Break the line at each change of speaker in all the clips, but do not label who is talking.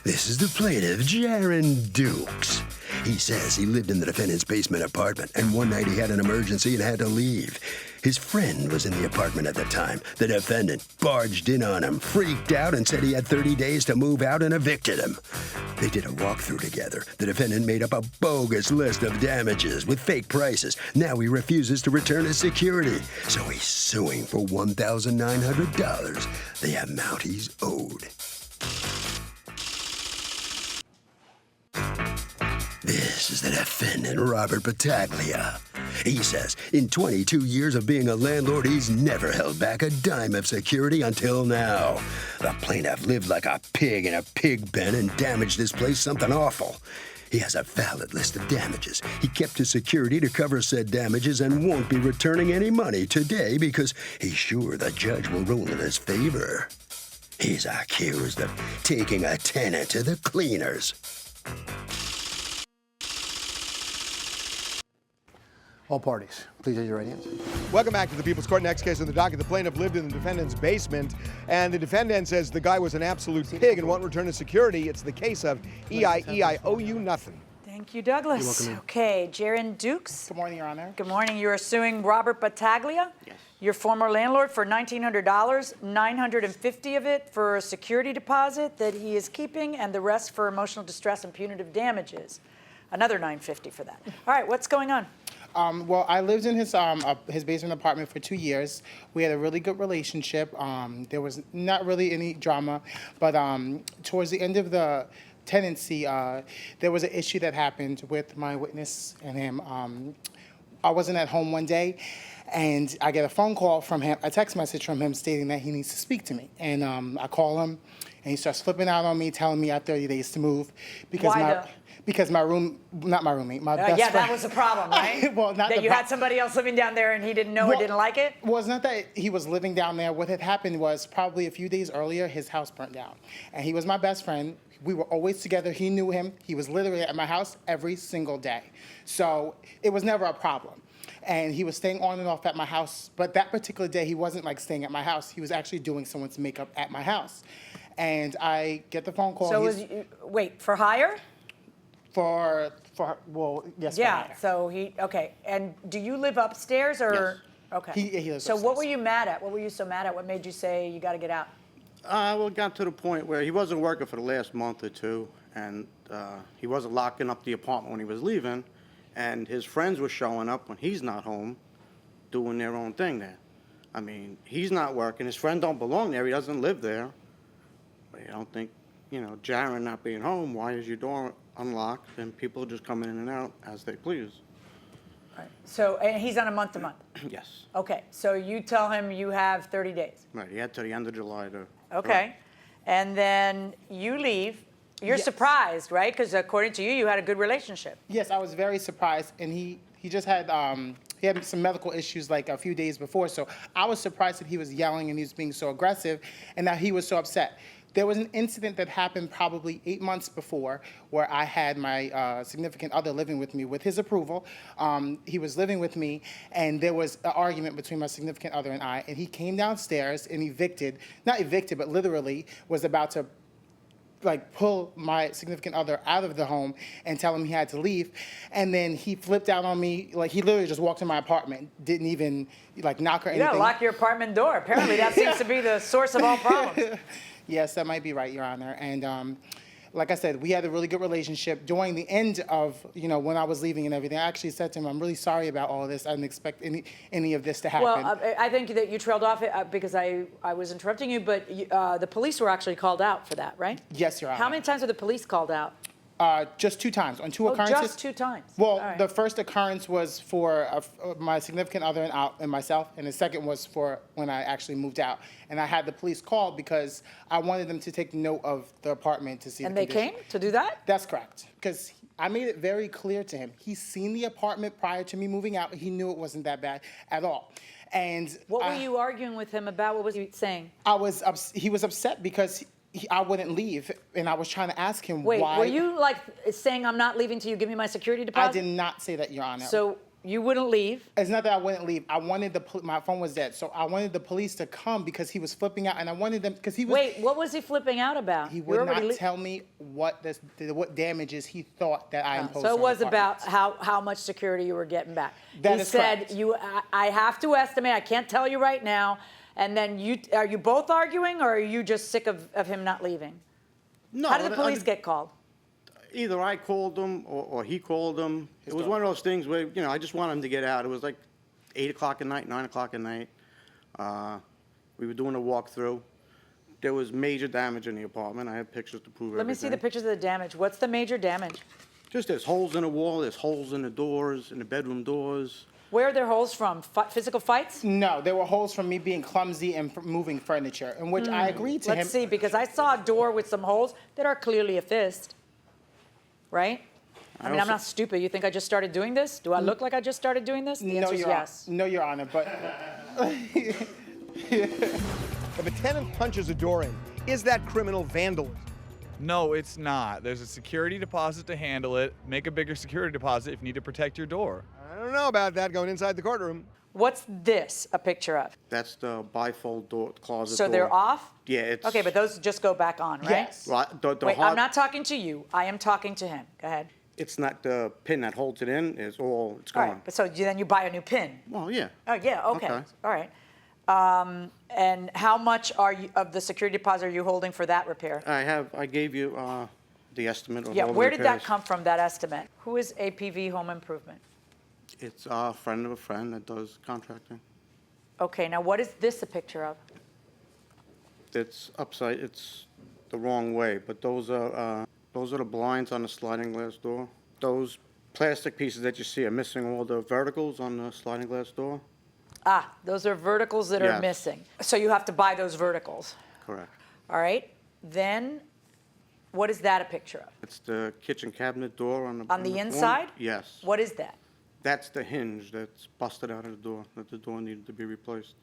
This is the plaintiff, Jaron Dukes. He says he lived in the defendant's basement apartment, and one night he had an emergency and had to leave. His friend was in the apartment at the time. The defendant barged in on him, freaked out, and said he had 30 days to move out and evicted him. They did a walkthrough together. The defendant made up a bogus list of damages with fake prices. Now he refuses to return his security, so he's suing for $1,900, the amount he's owed. This is the defendant, Robert Battaglia. He says in 22 years of being a landlord, he's never held back a dime of security until now. The plaintiff lived like a pig in a pig pen and damaged this place something awful. He has a valid list of damages. He kept his security to cover said damages and won't be returning any money today because he's sure the judge will rule in his favor. He's accused of taking a tenant to the cleaners.
All parties, please raise your right hands.
Welcome back to the People's Court. Next case on the docket, the plaintiff lived in the defendant's basement, and the defendant says the guy was an absolute pig and won't return his security. It's the case of I owe you nothing.
Thank you, Douglas. Okay, Jaron Dukes.
Good morning, Your Honor.
Good morning. You are suing Robert Battaglia,
yes,
your former landlord, for $1,900, $950 of it for a security deposit that he is keeping, and the rest for emotional distress and punitive damages. Another $950 for that. All right, what's going on?
Well, I lived in his basement apartment for 2 years. We had a really good relationship. There was not really any drama, but towards the end of the tenancy, there was an issue that happened with my witness and him. I wasn't at home one day, and I get a phone call from him, a text message from him stating that he needs to speak to me. And I call him, and he starts flipping out on me, telling me I have 30 days to move because because my best friend.
Yeah, that was the problem, right?
Well, not
that you had somebody else living down there and he didn't know or didn't like it?
Well, it's not that he was living down there. What had happened was probably a few days earlier, his house burnt down. And he was my best friend. We were always together. He knew him. He was literally at my house every single day. So it was never a problem. And he was staying on and off at my house. But that particular day, he wasn't like staying at my house. He was actually doing someone's makeup at my house. And I get the phone call.
So wait, for hire?
Well, yes.
Yeah,
for hire.
so okay. And do you live upstairs or?
Yes.
Okay.
He lives
so
upstairs.
what were you mad at? What were you so mad at? What made you say you got to get out?
Well, it got to the point where he wasn't working for the last month or two, and he wasn't locking up the apartment when he was leaving, and his friends were showing up when he's not home, doing their own thing there. I mean, he's not working. His friend don't belong there. He doesn't live there. But I don't think, Jaron not being home, why is your door unlocked and people are just coming in and out as they please?
Right. So, and he's on a month-to-month?
Yes.
Okay, so you tell him you have 30 days.
Right, he had to the end of July to...
Okay,
Right.
And then you leave. You're
Yes.
surprised, right? Because according to you, you had a good relationship.
Yes, I was very surprised, and he just had he had some medical issues like a few days before, so I was surprised that he was yelling and he was being so aggressive, and that he was so upset. There was an incident that happened probably 8 months before where I had my significant other living with me with his approval. He was living with me, and there was an argument between my significant other and I, and he came downstairs and not evicted, but literally was about to pull my significant other out of the home and tell him he had to leave. And then he flipped out on me, he literally just walked in my apartment, didn't even knock or anything.
You gotta lock your apartment door. Apparently that seems to be the source of all problems.
Yes, that might be right, Your Honor. And like I said, we had a really good relationship. During the end of, when I was leaving and everything, I actually said to him, I'm really sorry about all of this. I didn't expect any of this to happen.
Well, I think that you trailed off because I was interrupting you, but the police were actually called out for that, right?
Yes, Your Honor.
How many times were the police called out?
Just 2 times, on 2 occurrences.
Just 2 times?
Well,
right.
The first occurrence was for my significant other and myself, and the second was for when I actually moved out. And I had the police called because I wanted them to take note of the apartment to see
And
the
they
condition.
came to do that?
That's correct, because I made it very clear to him. He's seen the apartment prior to me moving out. He knew it wasn't that bad at all. And
What were you arguing with him about? What was he saying?
He was upset because I wouldn't leave, and I was trying to ask him why.
Wait, were you saying I'm not leaving till you give me my security deposit?
I did not say that, Your Honor.
So You wouldn't leave.
It's not that I wouldn't leave. I wanted my phone was dead, so I wanted the police to come because he was flipping out, and I wanted them because he was.
Wait, what was he flipping out about?
He would not tell me what damages he thought that I imposed.
So it
on
was
the
about
apartments.
how much security you were getting back.
That
he
is
said,
correct.
I have to estimate. I can't tell you right now. And then are you both arguing, or are you just sick of him not leaving?
No.
How did the police get called?
Either I called him or he called him. It was one of those things where, I just wanted him to get out. It was like 8 o'clock at night, 9 o'clock at night. We were doing a walkthrough. There was major damage in the apartment. I have pictures to prove
Let me see the pictures of the damage. What's the major damage?
Just there's holes in the wall, there's holes in the doors, in the bedroom doors.
Where are there holes from? Physical fights?
No, there were holes from me being clumsy and moving furniture, in which I agreed to him.
Let's see, because I saw a door with some holes that are clearly a fist. Right? I mean, I'm not stupid. You think I just started doing this? Do I look like I just started doing this? The answer is yes.
No, Your Honor, but
If a tenant punches a door in, is that criminal vandalism?
No, it's not. There's a security deposit to handle it. Make a bigger security deposit if you need to protect your door.
I don't know about that going inside the courtroom.
What's this a picture of?
That's the bifold door, closet
So
door.
they're off?
Yeah, it's...
Okay, but those just go back on, right?
yes.
Well,
Wait, I'm not talking to you. I am talking to him. Go ahead.
It's not the pin that holds it in. It's
All
gone.
right, but so then you buy a new pin.
Well, yeah.
Oh, yeah, okay.
Okay.
All right. And how much of the security deposit are you holding for that repair?
I gave you the estimate of
Yeah,
all the
where did that
repairs.
come from, that estimate? Who is APV Home Improvement?
It's a friend of a friend that does contracting.
Okay, now what is this a picture of?
It's the wrong way, but those are the blinds on the sliding glass door. Those plastic pieces that you see are missing all the verticals on the sliding glass door.
Ah, those are verticals that are
Yes.
missing. So you have to buy those verticals.
Correct.
All right, then what is that a picture of?
It's the kitchen cabinet door on the
On the
front.
inside?
Yes.
What is that?
That's the hinge that's busted out of the door, that the door needed to be replaced.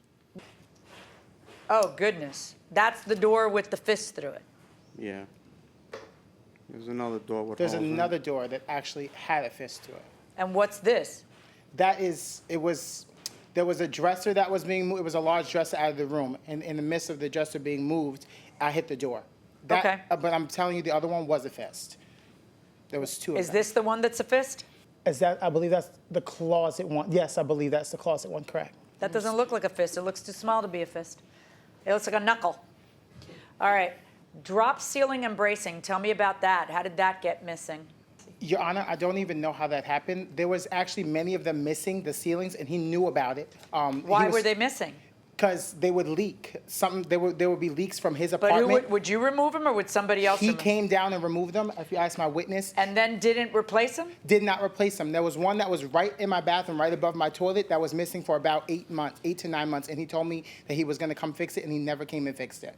Oh, goodness. That's the door with the fist through it.
Yeah. There's another door with
There's
holes in it.
another door that actually had a fist to it.
And what's this?
There was a dresser that was being moved. It was a large dresser out of the room. And in the midst of the dresser being moved, I hit the door.
Okay.
But I'm telling you, the other one was a fist. There was two of
Is
them.
this the one that's a fist?
I believe that's the closet one. Yes, I believe that's the closet one, correct.
That doesn't look like a fist. It looks too small to be a fist. It looks like a knuckle. All right. Drop ceiling and bracing. Tell me about that. How did that get missing?
Your Honor, I don't even know how that happened. There was actually many of them missing, the ceilings, and he knew about it.
Why were they missing?
Because they would leak. There would be leaks from his
But
apartment.
would you remove them or would somebody else
He
remove them?
came down and removed them, if you ask my witness.
And then didn't replace them?
Did not replace them. There was one that was right in my bathroom, right above my toilet, that was missing for about 8 to 9 months. And he told me that he was going to come fix it, and he never came and fixed it.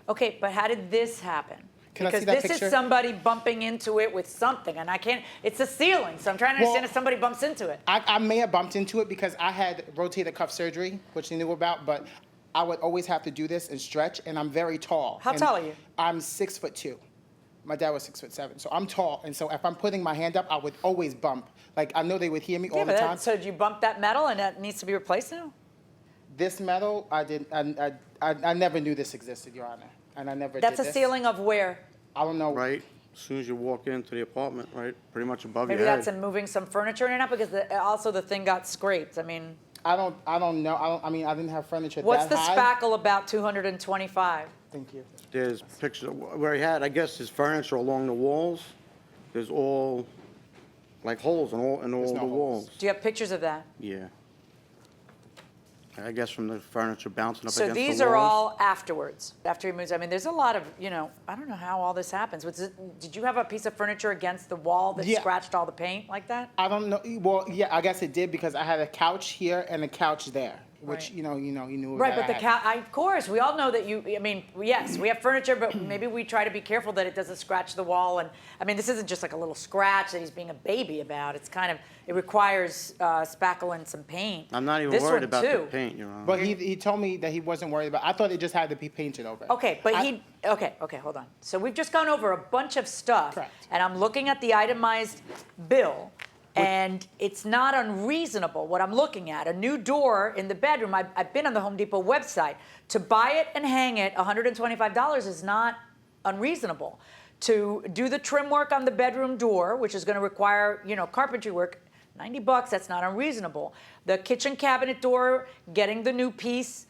Okay, but how did this happen?
Can I
Because
see that
this
picture?
is somebody bumping into it with something, and I can't, it's a ceiling, so I'm trying to understand
Well,
if somebody bumps into it.
I may have bumped into it because I had rotator cuff surgery, which he knew about, but I would always have to do this and stretch, and I'm very tall.
How
And
tall are you?
I'm 6'2". My dad was 6'7", so I'm tall, and so if I'm putting my hand up, I would always bump. Like, I know they would hear me all the time.
So did you bump that metal and that needs to be replaced now?
This metal, I never knew this existed, Your Honor, and I never
That's
did
a
this.
ceiling of where?
I don't know.
Right? As soon as you walk into the apartment, right? Pretty much above
Maybe
your head.
that's in moving some furniture in and out because also the thing got scraped. I mean,
I don't know. I didn't have furniture
what's the
that high.
spackle about 225?
Thank you.
There's pictures of where he had, I guess, his furniture along the walls. There's all, like, holes in all
no
the
holes.
walls.
Do you have pictures of that?
Yeah. I guess from the furniture bouncing up
So
against the walls.
these are all afterwards, after he moves. I mean, there's a lot of, I don't know how all this happens. Did you have a piece of furniture against the wall that
Yeah.
scratched all the paint like that?
I don't know. Well, yeah, I guess it did because I had a couch here and a couch there, which
Right.
you knew.
Right,
that
but
I had.
of course, we all know that yes, we have furniture, but maybe we try to be careful that it doesn't scratch the wall. And I mean, this isn't just like a little scratch that he's being a baby about. It's kind of, it requires spackle and some paint.
I'm not even
This
worried
one,
about
too.
the paint, Your Honor.
But he told me that he wasn't worried about. I thought it just had to be painted over.
Okay, but okay, hold on. So we've just gone over a bunch of stuff.
Correct.
And I'm looking at the itemized bill And it's not unreasonable what I'm looking at. A new door in the bedroom, I've been on the Home Depot website. To buy it and hang it, $125 is not unreasonable. To do the trim work on the bedroom door, which is going to require, carpentry work, $90, that's not unreasonable. The kitchen cabinet door, getting the new piece,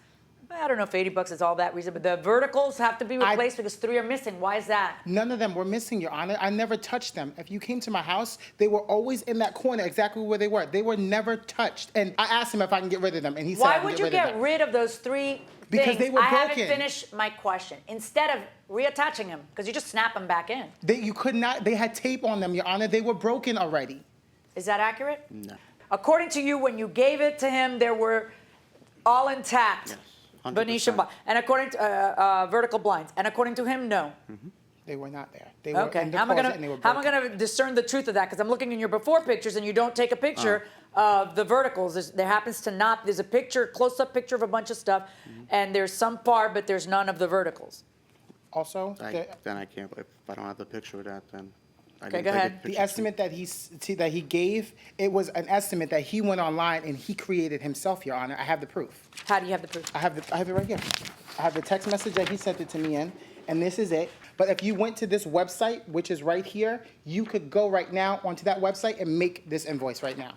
I don't know if $80 is all that reasonable. The verticals have to be replaced because 3 are missing. Why is that?
None of them were missing, Your Honor. I never touched them. If you came to my house, they were always in that corner exactly where they were. They were never touched. And I asked him if I can get rid of them, and he said
Why
I can
would you
rid of
get
them.
rid of those 3
Because
things?
they were
I haven't
broken.
finished my question. Instead of reattaching them, because you just snap them back in.
You could not. They had tape on them, Your Honor. They were broken already.
Is that accurate?
No.
According to you, when you gave it to him, they were all intact.
Yes, 100%.
Venetian blinds. And according to vertical blinds. And according to him, no.
They were not there. They were
Okay.
in the
How am I
closet and they were broken.
going to discern the truth of that? Because I'm looking in your before pictures and you don't take a picture of the verticals. There happens to not. There's a picture, close-up picture of a bunch of stuff, and there's some part, but there's none of the verticals.
Also,
Then I can't, if I don't have the picture of that, then I
Okay,
didn't
go
take a
ahead.
picture.
the estimate that he gave, it was an estimate that he went online and he created himself, Your Honor. I have the proof.
How do you have the proof?
I have it right here. I have the text message that he sent it to me in, and this is it. But if you went to this website, which is right here, you could go right now onto that website and make this invoice right now.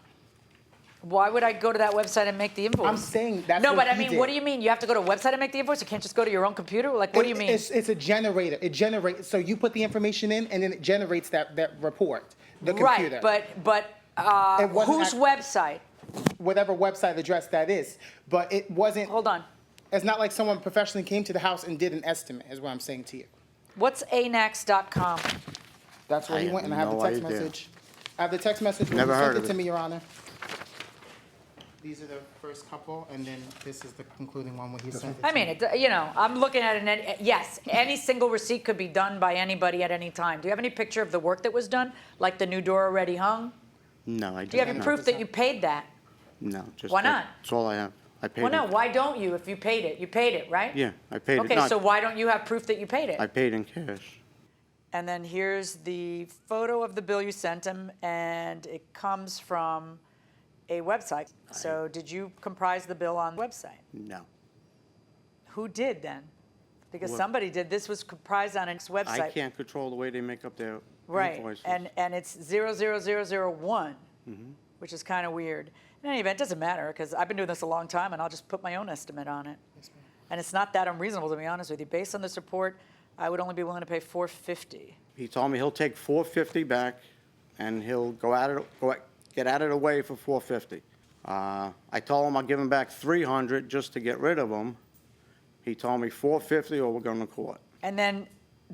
Why would I go to that website and make the invoice?
I'm saying that's
No,
what
but I
he
mean,
did.
what do you mean? You have to go to a website and make the invoice? You can't just go to your own computer? Like, what do you mean?
It's a generator. It generates. So you put the information in, and then it generates that report. The computer.
Right, but
It wasn't
whose website?
Whatever website address that is, but it wasn't.
Hold on.
It's not like someone professionally came to the house and did an estimate. Is what I'm saying to you.
What's anax.com?
That's where
I
he went, and I have
have
the
no
text
idea.
message. I have the text message when
Never
he
heard
sent
of
it to
it.
me, Your Honor. These are the first couple, and then this is the concluding one when he sent it.
I mean, I'm looking at it, and yes, any single receipt could be done by anybody at any time. Do you have any picture of the work that was done, like the new door already hung?
No, I
Do you have any
don't.
proof that you paid that?
No, just.
Why not?
That's all I have. I paid
Well,
it.
no, why don't you if you paid it? You paid it, right?
Yeah, I paid it.
Okay,
No,
so why don't you have proof that you paid it?
I paid in cash.
And then here's the photo of the bill you sent him, and it comes from a website. So did you comprise the bill on the website?
No.
Who did then? Because
Well,
somebody did. This was comprised on its website.
I can't control the way they make up their
Right,
invoices.
and it's 00001, which is kind of weird. In any event, it doesn't matter, because I've been doing this a long time, and I'll just put my own estimate on it. And it's not that unreasonable, to be honest with you. Based on this report, I would only be willing to pay $450.
He told me he'll take $450 back, and he'll get out of the way for $450. I told him I'll give him back $300 just to get rid of them. He told me $450 or we're going to court.
And then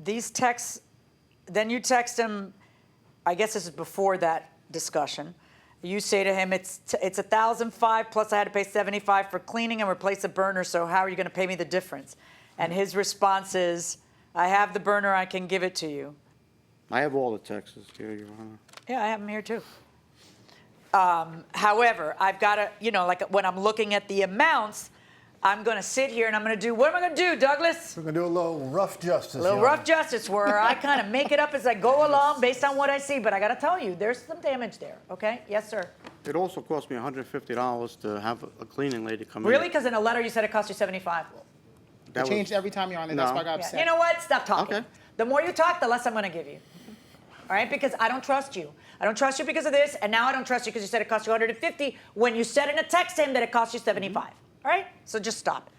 these texts, then you text him, I guess this is before that discussion. You say to him, it's $1,005 plus I had to pay $75 for cleaning and replace a burner, so how are you going to pay me the difference? And his response is, I have the burner, I can give it to you.
I have all the texts here, Your Honor.
Yeah, I have them here too. However, I've got to, like when I'm looking at the amounts, I'm going to sit here and I'm going to do, what am I going to do, Douglas?
We're going to do a little rough justice.
A little
Your Honor.
rough justice where I kind of make it up as I go along based on what I see. But I got to tell you, there's some damage there, okay? Yes, sir.
It also cost me $150 to have a cleaning lady come in.
Really? Because in a letter you said it cost you $75.
That
It
was-
changed every time, Your Honor. That's
No.
why I got
Yeah.
upset.
You know what? Stop talking.
Okay.
The more you talk, the less I'm going to give you. All right? Because I don't trust you. I don't trust you because of this, and now I don't trust you because you said it cost you $150 when you said in a text to him that it cost you $75. All right? So just stop.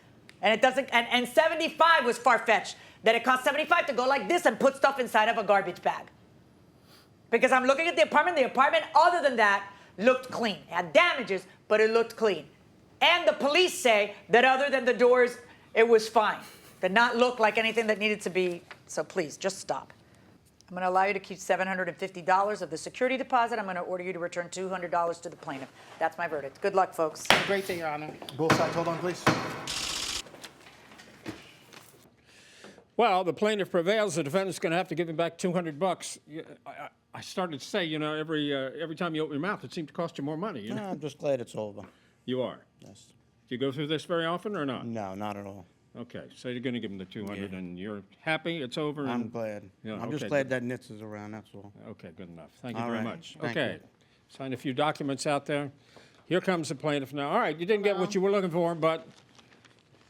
And it doesn't. And 75 was far-fetched. That it cost $75 to go like this and put stuff inside of a garbage bag. Because I'm looking at the apartment. The apartment, other than that, looked clean. It had damages, but it looked clean. And the police say that other than the doors, it was fine. Did not look like anything that needed to be. So please, just stop. I'm going to allow you to keep $750 of the security deposit. I'm going to order you to return $200 to the plaintiff. That's my verdict. Good luck, folks.
Have a great day, Your Honor.
Both sides, hold on, please.
Well, the plaintiff prevails. The defendant's going to have to give him back $200. I started to say, every time you open your mouth, it seems to cost you more money.
No, I'm just glad it's over.
You are.
Yes.
Do you go through this very often or not?
No, not at all.
Okay, so you're going to give him the 200,
Yeah.
and you're happy it's over.
I'm
and-
glad.
Yeah,
I'm just
okay,
glad
good.
that Nitz is around, that's all.
Okay, good enough. Thank you
All
very
right.
much.
Thank
Okay,
you.
Sign a few documents out there. Here comes the plaintiff now. All right, you didn't get what you were looking for, but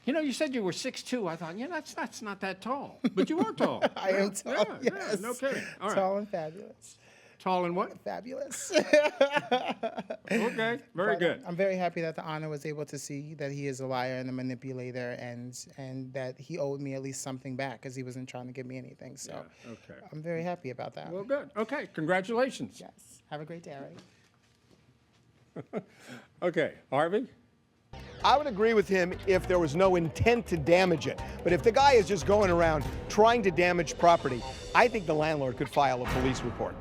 you know, you said you were 6'2". I thought, yeah, that's not that tall, but you are tall.
I am tall,
Yeah,
yes.
no kidding. All right.
Tall and fabulous.
Tall and what?
Fabulous.
Okay, very good.
I'm very happy that the honor was able to see that he is a liar and a manipulator, and that he owed me at least something back because he wasn't trying to give me anything. So
okay.
I'm very happy about that.
Well, good. Okay, congratulations.
Yes. Have a great day, Ari.
Okay, Harvey?
I would agree with him if there was no intent to damage it. But if the guy is just going around trying to damage property, I think the landlord could file a police report.